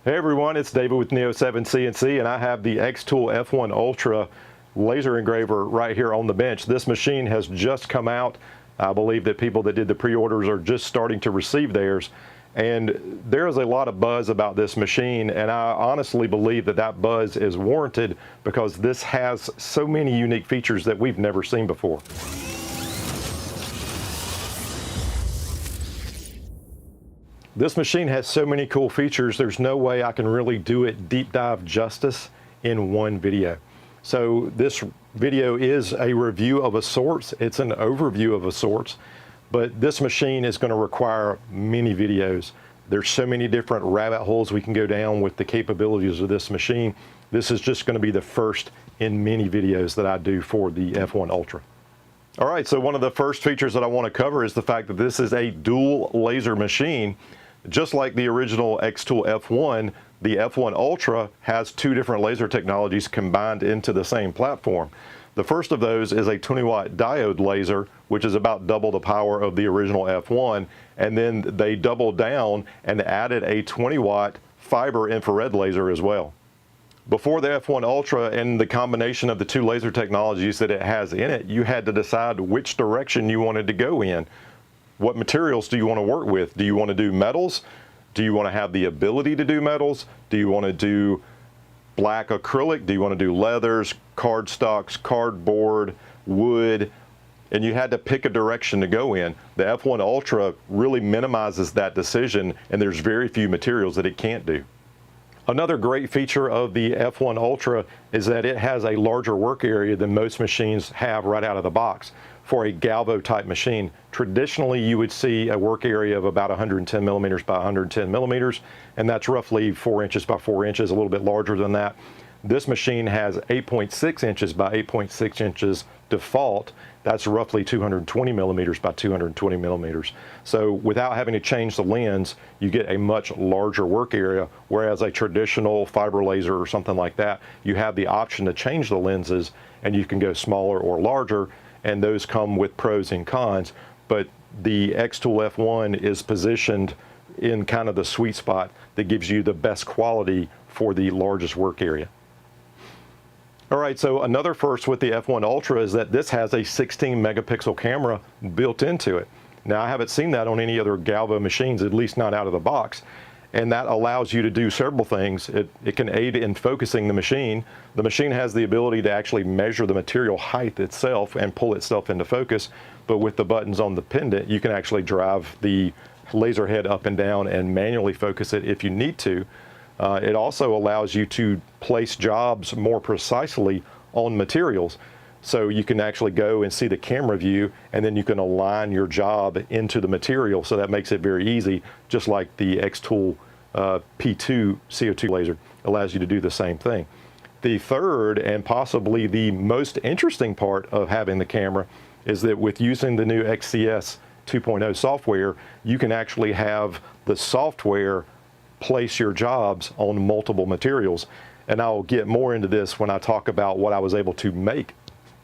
Hey everyone, it's David with Neo 7 CNC, and I have the Xtool F1 Ultra laser engraver right here on the bench. This machine has just come out. I believe that people that did the pre-orders are just starting to receive theirs, and there is a lot of buzz about this machine, and I honestly believe that that buzz is warranted because this has so many unique features that we've never seen before. This machine has so many cool features, there's no way I can really do it deep dive justice in one video. So this video is a review of a sorts, it's an overview of a sorts, but this machine is going to require many videos. There's so many different rabbit holes we can go down with the capabilities of this machine. This is just going to be the first in many videos that I do for the F1 Ultra. All right, so one of the first features that I want to cover is the fact that this is a dual laser machine. Just like the original Xtool F1, the F1 Ultra has two different laser technologies combined into the same platform. The first of those is a 20 watt diode laser, which is about double the power of the original F1, and then they doubled down and added a 20 watt fiber infrared laser as well. Before the F1 Ultra and the combination of the two laser technologies that it has in it, you had to decide which direction you wanted to go in. What materials do you want to work with? Do you want to do metals? Do you want to have the ability to do metals? Do you want to do black acrylic? Do you want to do leathers, cardstocks, cardboard, wood? And you had to pick a direction to go in. The F1 Ultra really minimizes that decision, and there's very few materials that it can't do. Another great feature of the F1 Ultra is that it has a larger work area than most machines have right out of the box. For a Galvo type machine, traditionally you would see a work area of about 110 millimeters by 110 millimeters, and that's roughly 4 inches by 4 inches, a little bit larger than that. This machine has 8.6 inches by 8.6 inches default. That's roughly 220 millimeters by 220 millimeters. So without having to change the lens, you get a much larger work area, whereas a traditional fiber laser or something like that, you have the option to change the lenses and you can go smaller or larger, and those come with pros and cons. But the Xtool F1 is positioned in kind of the sweet spot that gives you the best quality for the largest work area. All right, so another first with the F1 Ultra is that this has a 16 megapixel camera built into it. Now, I haven't seen that on any other Galvo machines, at least not out of the box. And that allows you to do several things. It can aid in focusing the machine. The machine has the ability to actually measure the material height itself and pull itself into focus. But with the buttons on the pendant, you can actually drive the laser head up and down and manually focus it if you need to. It also allows you to place jobs more precisely on materials. So you can actually go and see the camera view, and then you can align your job into the material. So that makes it very easy, just like the Xtool P2 CO2 laser allows you to do the same thing. The third and possibly the most interesting part of having the camera is that with using the new XCS 2.0 software, you can actually have the software place your jobs on multiple materials. And I'll get more into this when I talk about what I was able to make.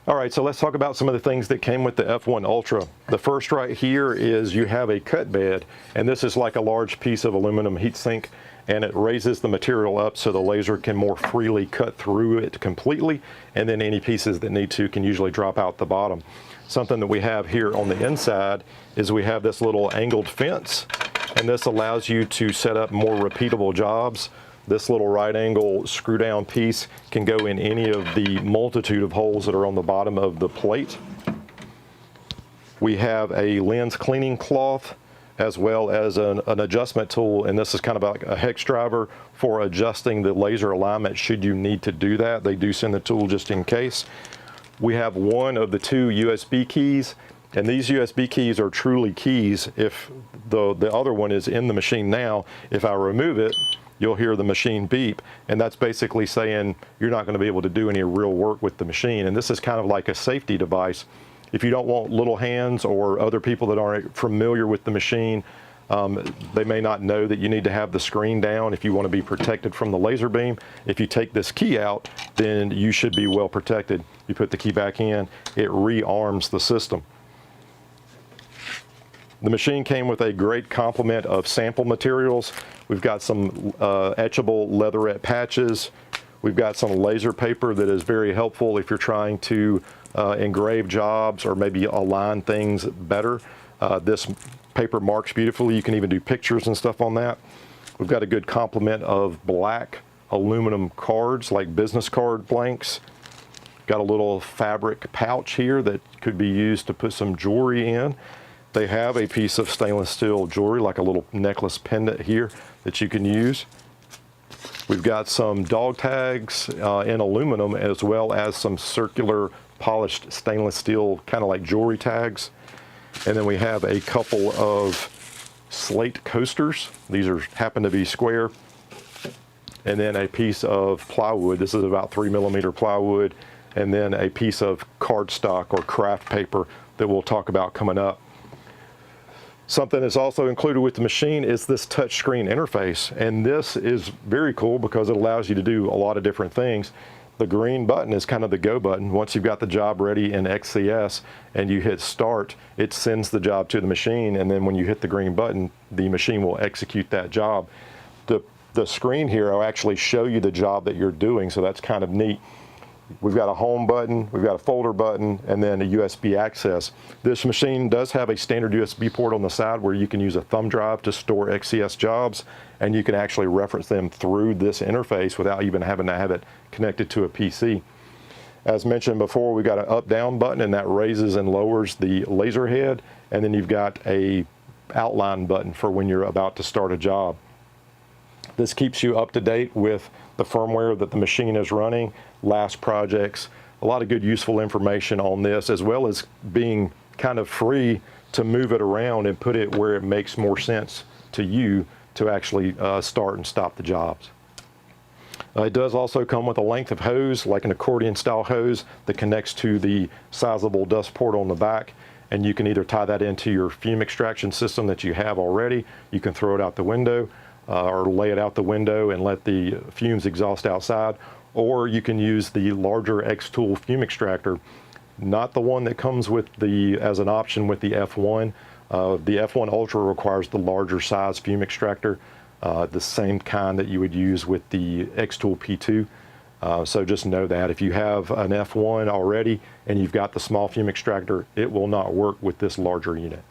All right, so let's talk about some of the things that came with the F1 Ultra. The first right here is you have a cut bed, and this is like a large piece of aluminum heat sink, and it raises the material up so the laser can more freely cut through it completely, and then any pieces that need to can usually drop out the bottom. Something that we have here on the inside is we have this little angled fence, and this allows you to set up more repeatable jobs. This little right angle screw down piece can go in any of the multitude of holes that are on the bottom of the plate. We have a lens cleaning cloth as well as an adjustment tool, and this is kind of like a hex driver for adjusting the laser alignment should you need to do that. They do send the tool just in case. We have one of the two USB keys, and these USB keys are truly keys. If the other one is in the machine now, if I remove it, you'll hear the machine beep, and that's basically saying you're not going to be able to do any real work with the machine. And this is kind of like a safety device. If you don't want little hands or other people that aren't familiar with the machine, they may not know that you need to have the screen down if you want to be protected from the laser beam. If you take this key out, then you should be well protected. You put the key back in, it rearms the system. The machine came with a great complement of sample materials. We've got some etchable leatherette patches. We've got some laser paper that is very helpful if you're trying to engrave jobs or maybe align things better. This paper marks beautifully. You can even do pictures and stuff on that. We've got a good complement of black aluminum cards, like business card blanks. Got a little fabric pouch here that could be used to put some jewelry in. They have a piece of stainless steel jewelry, like a little necklace pendant here that you can use. We've got some dog tags in aluminum, as well as some circular polished stainless steel, kind of like jewelry tags. And then we have a couple of slate coasters. These happen to be square. And then a piece of plywood. This is about 3mm plywood. And then a piece of cardstock or craft paper that we'll talk about coming up. Something that's also included with the machine is this touchscreen interface. And this is very cool because it allows you to do a lot of different things. The green button is kind of the go button. Once you've got the job ready in XCS and you hit start, it sends the job to the machine. And then when you hit the green button, the machine will execute that job. The screen here will actually show you the job that you're doing, so that's kind of neat. We've got a home button, we've got a folder button, and then a USB access. This machine does have a standard USB port on the side where you can use a thumb drive to store XCS jobs, and you can actually reference them through this interface without even having to have it connected to a PC. As mentioned before, we've got an up-down button, and that raises and lowers the laser head, and then you've got a outline button for when you're about to start a job. This keeps you up to date with the firmware that the machine is running, last projects, a lot of good useful information on this, as well as being kind of free to move it around and put it where it makes more sense to you to actually start and stop the jobs. It does also come with a length of hose, like an accordion style hose that connects to the sizable dust port on the back, and you can either tie that into your fume extraction system that you have already, you can throw it out the window, or lay it out the window and let the fumes exhaust outside, or you can use the larger Xtool fume extractor, not the one that comes with as an option with the F1. The F1 Ultra requires the larger size fume extractor, the same kind that you would use with the Xtool P2. So just know that if you have an F1 already and you've got the small fume extractor, it will not work with this larger unit.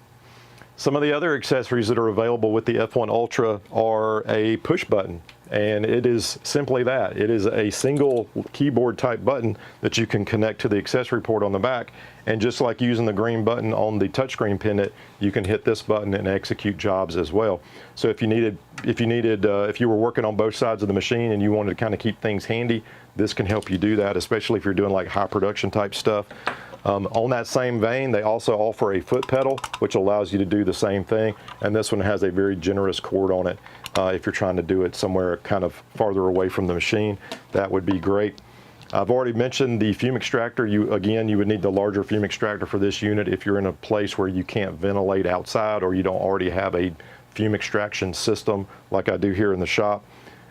Some of the other accessories that are available with the F1 Ultra are a push button, and it is simply that. It is a single keyboard type button that you can connect to the accessory port on the back, and just like using the green button on the touchscreen pendant, you can hit this button and execute jobs as well. So if you were working on both sides of the machine and you wanted to kind of keep things handy, this can help you do that, especially if you're doing like high production type stuff. On that same vein, they also offer a foot pedal, which allows you to do the same thing. And this one has a very generous cord on it. If you're trying to do it somewhere kind of farther away from the machine, that would be great. I've already mentioned the fume extractor. You would need the larger fume extractor for this unit if you're in a place where you can't ventilate outside or you don't already have a fume extraction system like I do here in the shop.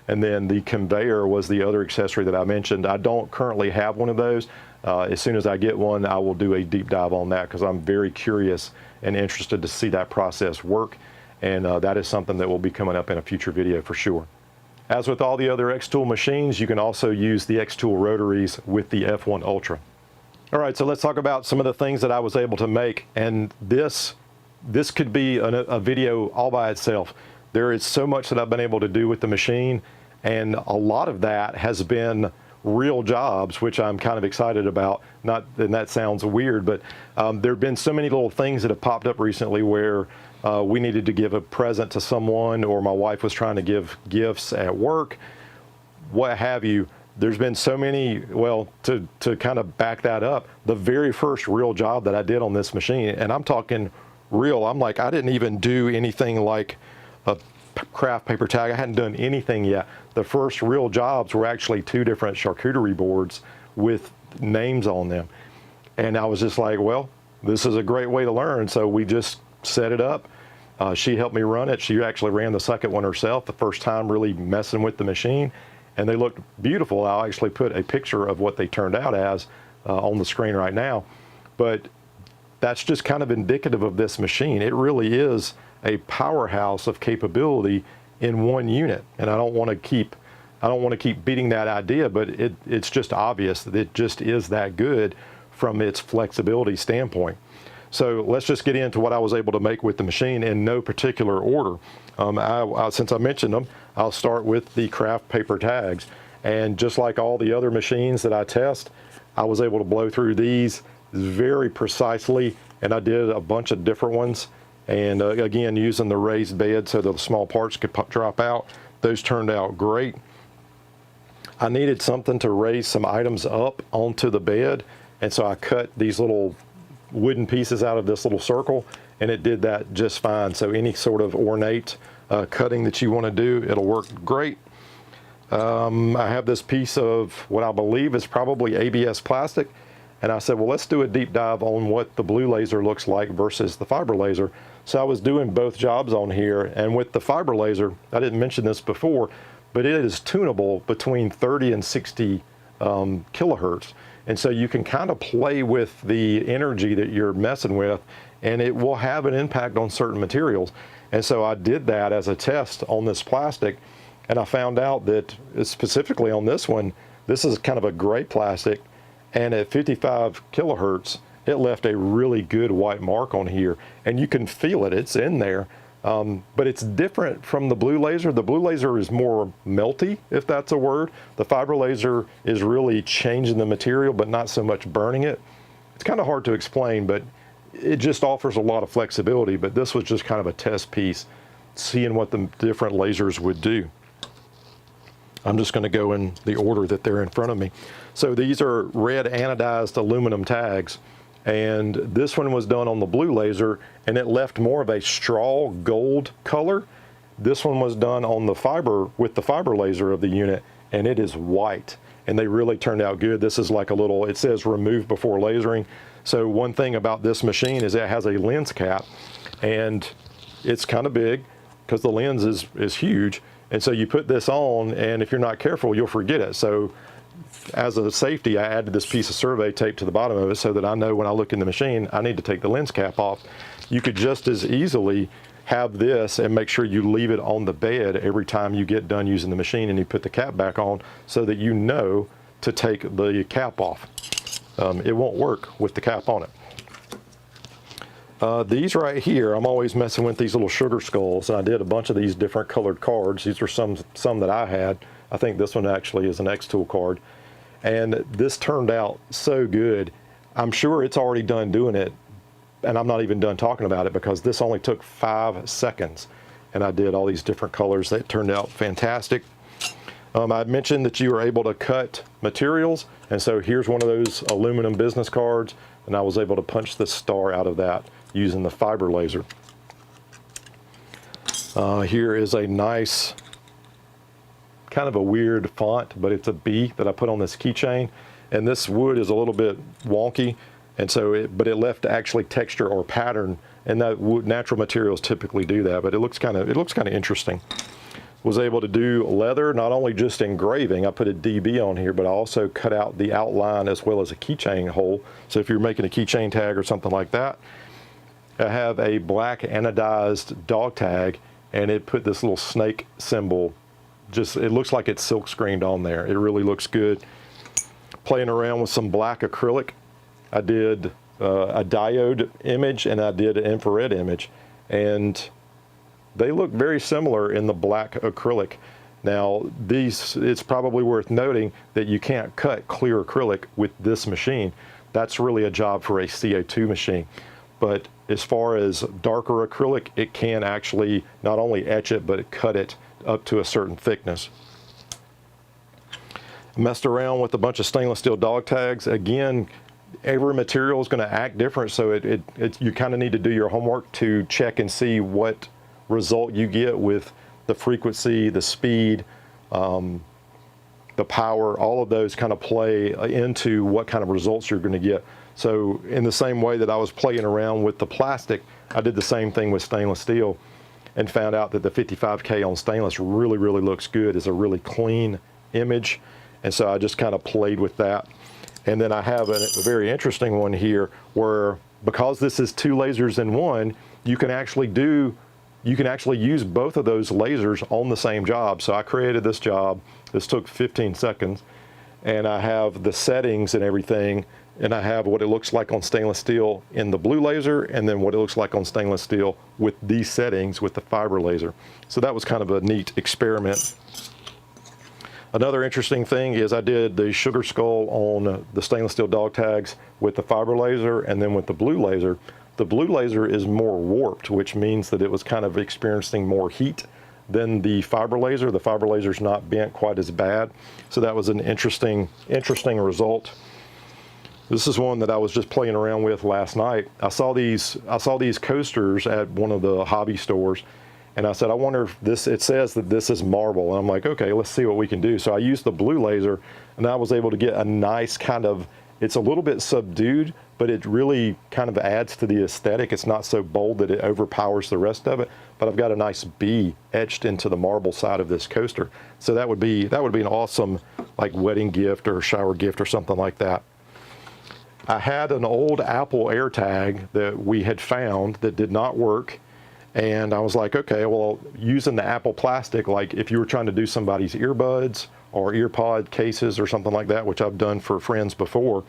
And then the conveyor was the other accessory that I mentioned. I don't currently have one of those. As soon as I get one, I will do a deep dive on that because I'm very curious and interested to see that process work. And that is something that will be coming up in a future video for sure. As with all the other Xtool machines, you can also use the Xtool rotaries with the F1 Ultra. All right, so let's talk about some of the things that I was able to make. And this could be a video all by itself. There is so much that I've been able to do with the machine, and a lot of that has been real jobs, which I'm kind of excited about. And that sounds weird, but there have been so many little things that have popped up recently where we needed to give a present to someone, or my wife was trying to give gifts at work, what have you. There's been so many, well, to kind of back that up, the very first real job that I did on this machine, and I'm talking real, I'm like, I didn't even do anything like a craft paper tag. I hadn't done anything yet. The first real jobs were actually 2 different charcuterie boards with names on them. And I was just like, well, this is a great way to learn. So we just set it up. She helped me run it. She actually ran the second one herself, the first time really messing with the machine. And they looked beautiful. I'll actually put a picture of what they turned out as on the screen right now. But that's just kind of indicative of this machine. It really is a powerhouse of capability in one unit. And I don't want to keep beating that idea, but it's just obvious that it just is that good from its flexibility standpoint. So let's just get into what I was able to make with the machine in no particular order. Since I mentioned them, I'll start with the craft paper tags. And just like all the other machines that I test, I was able to blow through these very precisely, and I did a bunch of different ones. And again, using the raised bed so the small parts could drop out. Those turned out great. I needed something to raise some items up onto the bed, and so I cut these little wooden pieces out of this little circle, and it did that just fine. So any sort of ornate cutting that you want to do, it'll work great. I have this piece of what I believe is probably ABS plastic, and I said, well, let's do a deep dive on what the blue laser looks like versus the fiber laser. So I was doing both jobs on here, and with the fiber laser, I didn't mention this before, but it is tunable between 30 and 60 kilohertz. And so you can kind of play with the energy that you're messing with, and it will have an impact on certain materials. And so I did that as a test on this plastic, and I found out that specifically on this one, this is kind of a gray plastic, and at 55 kilohertz, it left a really good white mark on here, and you can feel it, it's in there. But it's different from the blue laser. The blue laser is more melty, if that's a word. The fiber laser is really changing the material, but not so much burning it. It's kind of hard to explain, but it just offers a lot of flexibility. But this was just kind of a test piece, seeing what the different lasers would do. I'm just going to go in the order that they're in front of me. So these are red anodized aluminum tags. And this one was done on the blue laser, and it left more of a straw gold color. This one was done on the fiber, with the fiber laser of the unit, and it is white. And they really turned out good. This is like a little, it says remove before lasering. So one thing about this machine is it has a lens cap, and it's kind of big because the lens is huge. And so you put this on, and if you're not careful, you'll forget it. So as a safety, I added this piece of survey tape to the bottom of it so that I know when I look in the machine, I need to take the lens cap off. You could just as easily have this and make sure you leave it on the bed every time you get done using the machine and you put the cap back on so that you know to take the cap off. It won't work with the cap on it. These right here, I'm always messing with these little sugar skulls, and I did a bunch of these different colored cards. These are some that I had. I think this one actually is an Xtool card. And this turned out so good. I'm sure it's already done doing it, and I'm not even done talking about it because this only took 5 seconds. And I did all these different colors. That turned out fantastic. I mentioned that you were able to cut materials, and so here's one of those aluminum business cards, and I was able to punch the star out of that using the fiber laser. Here is a nice, kind of a weird font, but it's a B that I put on this keychain, and this wood is a little bit wonky, and so but it left actually texture or pattern, and that wood, natural materials typically do that, but it looks kind of interesting. Was able to do leather, not only just engraving, I put a DB on here, but I also cut out the outline as well as a keychain hole. So if you're making a keychain tag or something like that, I have a black anodized dog tag, and it put this little snake symbol. Just, it looks like it's silk screened on there. It really looks good. Playing around with some black acrylic. I did a diode image and I did an infrared image, and they look very similar in the black acrylic. Now it's probably worth noting that you can't cut clear acrylic with this machine. That's really a job for a CO2 machine. But as far as darker acrylic, it can actually not only etch it, but cut it up to a certain thickness. Messed around with a bunch of stainless steel dog tags. Again, every material is going to act different, so you kind of need to do your homework to check and see what result you get with the frequency, the speed, the power. All of those kind of play into what kind of results you're going to get. So in the same way that I was playing around with the plastic, I did the same thing with stainless steel and found out that the 55K on stainless really, really looks good. It's a really clean image. And so I just kind of played with that. And then I have a very interesting one here where because this is 2 lasers in one, you can actually use both of those lasers on the same job. So I created this job. This took 15 seconds, and I have the settings and everything, and I have what it looks like on stainless steel in the blue laser, and then what it looks like on stainless steel with these settings with the fiber laser. So that was kind of a neat experiment. Another interesting thing is I did the sugar skull on the stainless steel dog tags with the fiber laser and then with the blue laser. The blue laser is more warped, which means that it was kind of experiencing more heat than the fiber laser. The fiber laser is not bent quite as bad. So that was an interesting result. This is one that I was just playing around with last night. I saw these coasters at one of the hobby stores, and I said, I wonder if this, it says that this is marble. And I'm like, okay, let's see what we can do. So I used the blue laser, and I was able to get a nice kind of, it's a little bit subdued, but it really kind of adds to the aesthetic. It's not so bold that it overpowers the rest of it, but I've got a nice B etched into the marble side of this coaster. So that would be an awesome like wedding gift or shower gift or something like that. I had an old Apple AirTag that we had found that did not work. And I was like, okay, well, using the Apple plastic, like if you were trying to do somebody's earbuds or earpod cases or something like that, which I've done for friends before,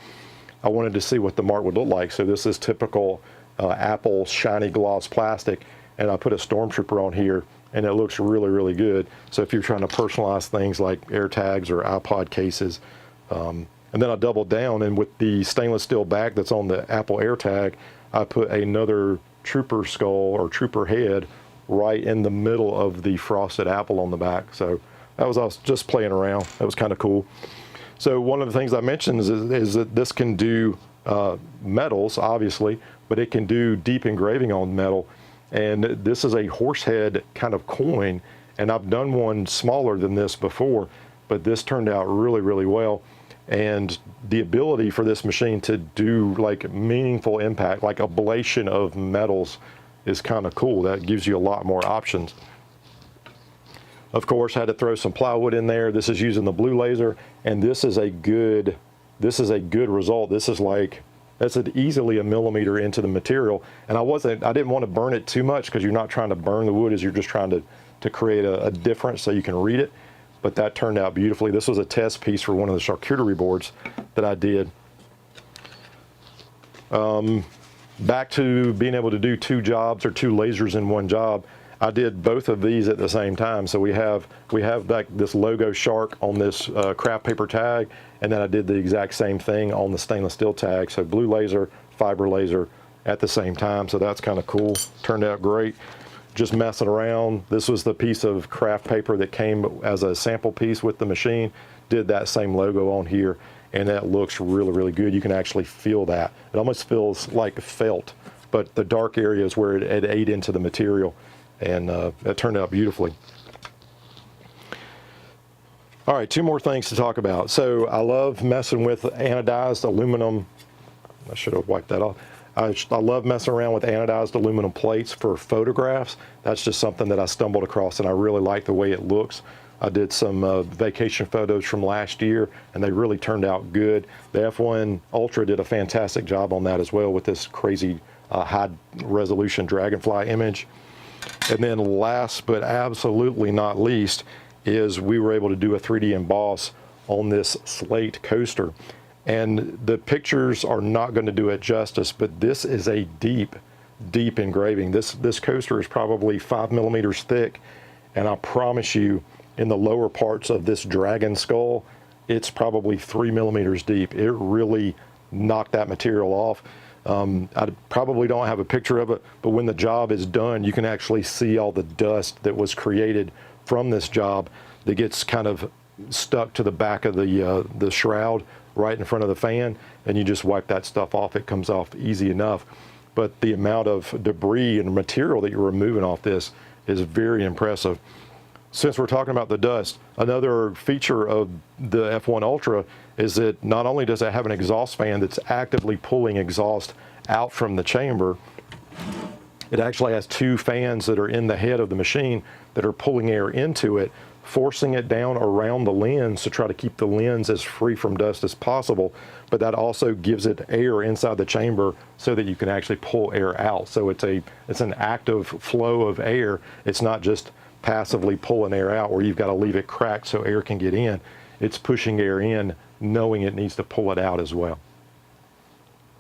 I wanted to see what the mark would look like. So this is typical Apple shiny gloss plastic, and I put a Stormtrooper on here, and it looks really, really good. So if you're trying to personalize things like AirTags or iPod cases, and then I doubled down, and with the stainless steel back that's on the Apple AirTag, I put another Trooper skull or Trooper head right in the middle of the frosted apple on the back. So that was, I was just playing around. That was kind of cool. So one of the things I mentioned is that this can do metals, obviously, but it can do deep engraving on metal. And this is a horsehead kind of coin, and I've done one smaller than this before, but this turned out really, really well. And the ability for this machine to do like meaningful impact, like ablation of metals, is kind of cool. That gives you a lot more options. Of course, had to throw some plywood in there. This is using the blue laser, and this is a good result. This is like, that's easily 1 millimeter into the material. And I didn't want to burn it too much, because you're not trying to burn the wood, as you're just trying to create a difference so you can read it. But that turned out beautifully. This was a test piece for one of the charcuterie boards that I did. Back to being able to do 2 jobs or 2 lasers in one job. I did both of these at the same time. So we have like this logo shark on this craft paper tag, and then I did the exact same thing on the stainless steel tag. So blue laser, fiber laser at the same time. So that's kind of cool. Turned out great. Just messing around. This was the piece of craft paper that came as a sample piece with the machine. Did that same logo on here, and that looks really, really good. You can actually feel that. It almost feels like felt, but the dark area is where it ate into the material, and it turned out beautifully. All right, 2 more things to talk about. So I love messing with anodized aluminum. I should have wiped that off. I love messing around with anodized aluminum plates for photographs. That's just something that I stumbled across, and I really like the way it looks. I did some vacation photos from last year, and they really turned out good. The F1 Ultra did a fantastic job on that as well, with this crazy high resolution dragonfly image. And then last but absolutely not least is we were able to do a 3D emboss on this slate coaster. And the pictures are not going to do it justice, but this is a deep, deep engraving. This coaster is probably 5 millimeters thick, and I promise you, in the lower parts of this dragon skull, it's probably 3 millimeters deep. It really knocked that material off. I probably don't have a picture of it, but when the job is done, you can actually see all the dust that was created from this job that gets kind of stuck to the back of the shroud right in front of the fan, and you just wipe that stuff off. It comes off easy enough. But the amount of debris and material that you're removing off this is very impressive. Since we're talking about the dust, another feature of the F1 Ultra is that not only does it have an exhaust fan that's actively pulling exhaust out from the chamber, it actually has 2 fans that are in the head of the machine that are pulling air into it forcing it down around the lens to try to keep the lens as free from dust as possible, but that also gives it air inside the chamber so that you can actually pull air out. So it's an active flow of air. It's not just passively pulling air out where you've got to leave it cracked so air can get in. It's pushing air in, knowing it needs to pull it out as well.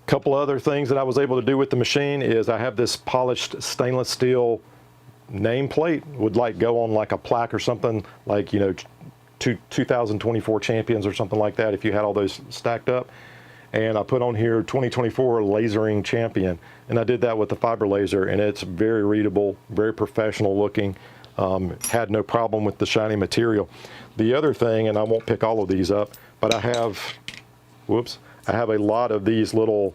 Couple other things that I was able to do with the machine is I have this polished stainless steel nameplate, would like go on like a plaque or something, like, you know, 2024 champions or something like that, if you had all those stacked up. And I put on here 2024 lasering champion, and I did that with the fiber laser, and it's very readable, very professional looking. Had no problem with the shiny material. The other thing, and I won't pick all of these up, but I have a lot of these little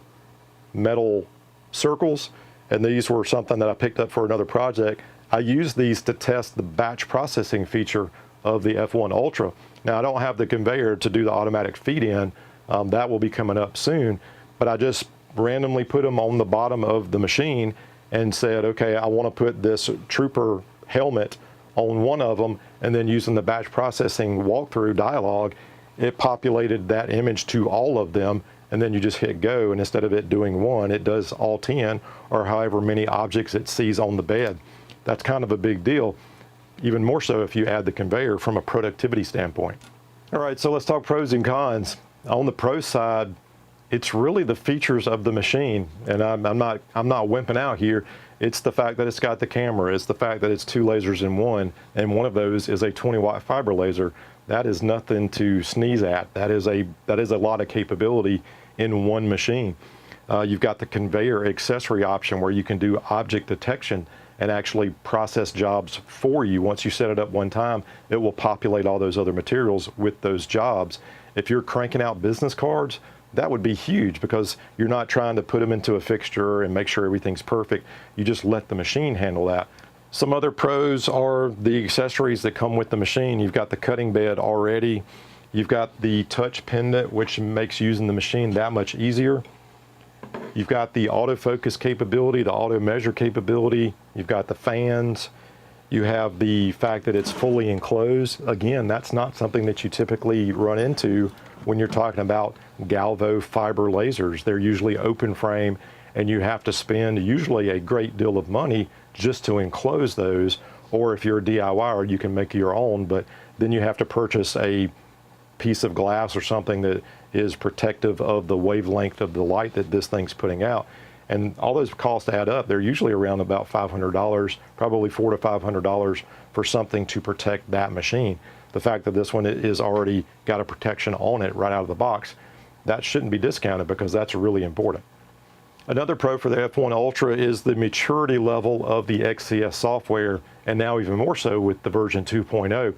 metal circles, and these were something that I picked up for another project. I used these to test the batch processing feature of the F1 Ultra. Now, I don't have the conveyor to do the automatic feed in. That will be coming up soon, but I just randomly put them on the bottom of the machine and said, okay, I want to put this Trooper helmet on one of them, and then using the batch processing walkthrough dialog, it populated that image to all of them, and then you just hit go, and instead of it doing one, it does all 10 or however many objects it sees on the bed. That's kind of a big deal, even more so if you add the conveyor from a productivity standpoint. All right, so let's talk pros and cons. On the pro side, it's really the features of the machine, and I'm not wimping out here. It's the fact that it's got the camera. It's the fact that it's 2 lasers in one, and one of those is a 20-watt fiber laser. That is nothing to sneeze at. That is a lot of capability in one machine. You've got the conveyor accessory option where you can do object detection and actually process jobs for you. Once you set it up one time, it will populate all those other materials with those jobs. If you're cranking out business cards, that would be huge because you're not trying to put them into a fixture and make sure everything's perfect. You just let the machine handle that. Some other pros are the accessories that come with the machine. You've got the cutting bed already. You've got the touch pendant, which makes using the machine that much easier. You've got the autofocus capability, the auto measure capability. You've got the fans. You have the fact that it's fully enclosed. Again, that's not something that you typically run into when you're talking about Galvo fiber lasers. They're usually open frame, and you have to spend usually a great deal of money just to enclose those. Or if you're a DIYer, you can make your own, but then you have to purchase a piece of glass or something that is protective of the wavelength of the light that this thing's putting out. And all those costs add up. They're usually around about $500, probably $400 to $500 for something to protect that machine. The fact that this one is already got a protection on it right out of the box, that shouldn't be discounted because that's really important. Another pro for the F1 Ultra is the maturity level of the XCS software, and now even more so with the version 2.0.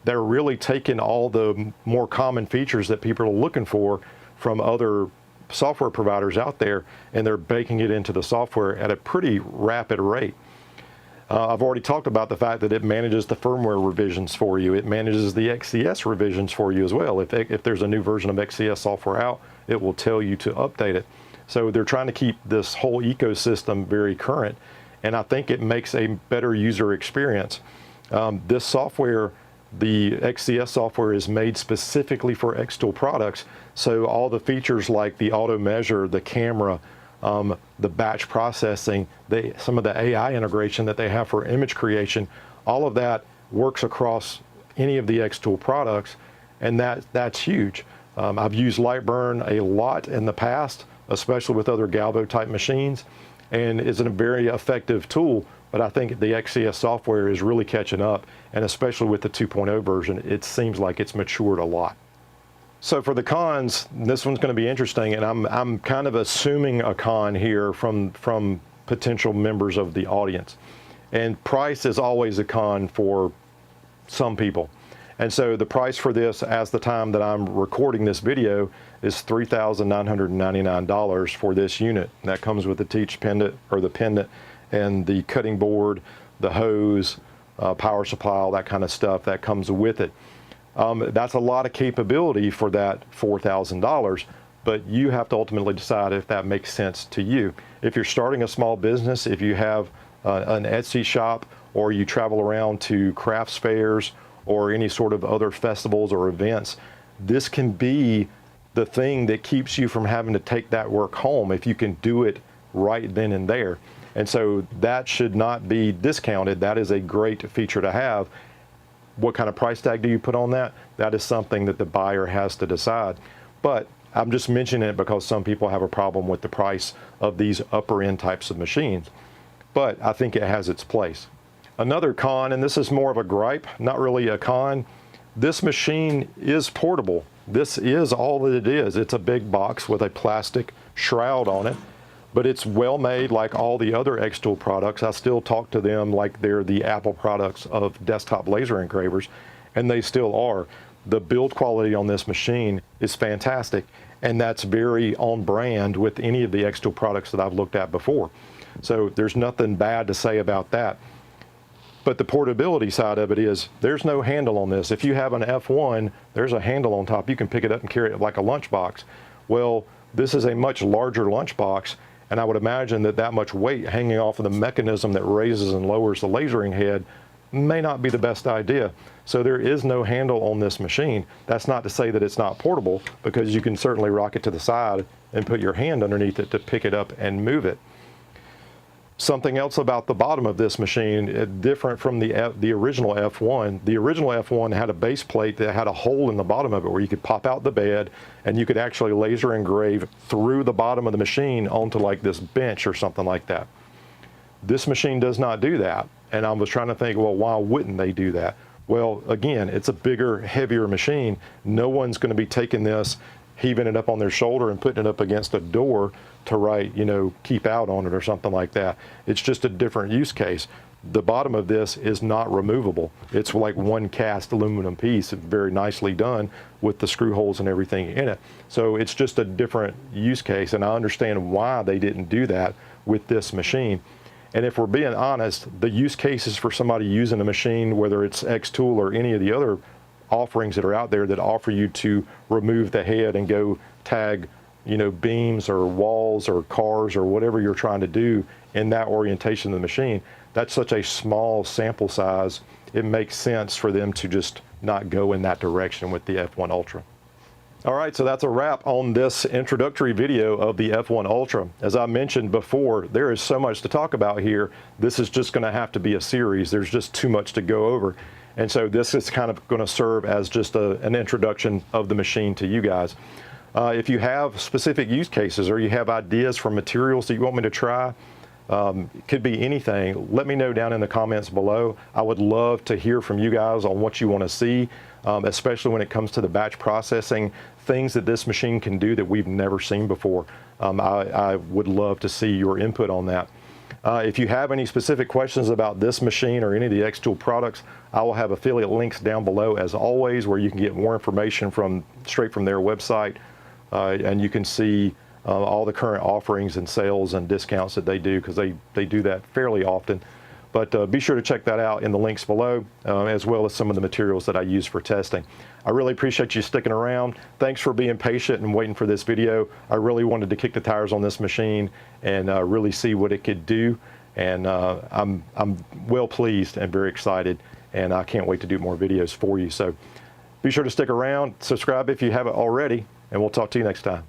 They're really taking all the more common features that people are looking for from other software providers out there, and they're baking it into the software at a pretty rapid rate. I've already talked about the fact that it manages the firmware revisions for you. It manages the XCS revisions for you as well. If there's a new version of XCS software out, it will tell you to update it. So they're trying to keep this whole ecosystem very current, and I think it makes a better user experience. This software, the XCS software, is made specifically for Xtool products, so all the features like the auto measure, the camera, the batch processing, some of the AI integration that they have for image creation, all of that works across any of the Xtool products, and that's huge. I've used Lightburn a lot in the past, especially with other Galvo type machines, and it's a very effective tool, but I think the XCS software is really catching up, and especially with the 2.0 version, it seems like it's matured a lot. So for the cons, this one's going to be interesting, and I'm kind of assuming a con here from potential members of the audience. And price is always a con for some people. And so the price for this, as the time that I'm recording this video, is $3,999 for this unit. And that comes with the teach pendant, or the pendant, and the cutting board, the hose, power supply, all that kind of stuff that comes with it. That's a lot of capability for that $4,000, but you have to ultimately decide if that makes sense to you. If you're starting a small business, if you have an Etsy shop, or you travel around to crafts fairs, or any sort of other festivals or events, this can be the thing that keeps you from having to take that work home if you can do it right then and there. And so that should not be discounted. That is a great feature to have. What kind of price tag do you put on that? That is something that the buyer has to decide. But I'm just mentioning it because some people have a problem with the price of these upper end types of machines. But I think it has its place. Another con, and this is more of a gripe, not really a con, this machine is portable. This is all that it is. It's a big box with a plastic shroud on it, but it's well made like all the other Xtool products. I still talk to them like they're the Apple products of desktop laser engravers, and they still are. The build quality on this machine is fantastic, and that's very on brand with any of the Xtool products that I've looked at before. So there's nothing bad to say about that. But the portability side of it is there's no handle on this. If you have an F1, there's a handle on top. You can pick it up and carry it like a lunchbox. Well, this is a much larger lunchbox, and I would imagine that that much weight hanging off of the mechanism that raises and lowers the lasering head may not be the best idea. So there is no handle on this machine. That's not to say that it's not portable, because you can certainly rock it to the side and put your hand underneath it to pick it up and move it. Something else about the bottom of this machine, different from the original F1. The original F1 had a base plate that had a hole in the bottom of it where you could pop out the bed and you could actually laser engrave through the bottom of the machine onto like this bench or something like that. This machine does not do that. And I was trying to think, well, why wouldn't they do that? Well, again, it's a bigger, heavier machine. No one's going to be taking this, heaving it up on their shoulder and putting it up against a door to write, you know, keep out on it or something like that. It's just a different use case. The bottom of this is not removable. It's like one cast aluminum piece, very nicely done with the screw holes and everything in it. So it's just a different use case, and I understand why they didn't do that with this machine. And if we're being honest, the use cases for somebody using a machine, whether it's Xtool or any of the other offerings that are out there that offer you to remove the head and go tag, you know, beams or walls or cars or whatever you're trying to do in that orientation of the machine, that's such a small sample size, it makes sense for them to just not go in that direction with the F1 Ultra. All right, so that's a wrap on this introductory video of the F1 Ultra. As I mentioned before, there is so much to talk about here. This is just going to have to be a series. There's just too much to go over. And so this is kind of going to serve as just an introduction of the machine to you guys. If you have specific use cases or you have ideas for materials that you want me to try, it could be anything, let me know down in the comments below. I would love to hear from you guys on what you want to see, especially when it comes to the batch processing, things that this machine can do that we've never seen before. I would love to see your input on that. If you have any specific questions about this machine or any of the Xtool products, I will have affiliate links down below as always, where you can get more information straight from their website, and you can see all the current offerings and sales and discounts that they do, because they do that fairly often. But be sure to check that out in the links below, as well as some of the materials that I use for testing. I really appreciate you sticking around. Thanks for being patient and waiting for this video. I really wanted to kick the tires on this machine and really see what it could do. And I'm well pleased and very excited, and I can't wait to do more videos for you. So be sure to stick around, subscribe if you haven't already, and we'll talk to you next time.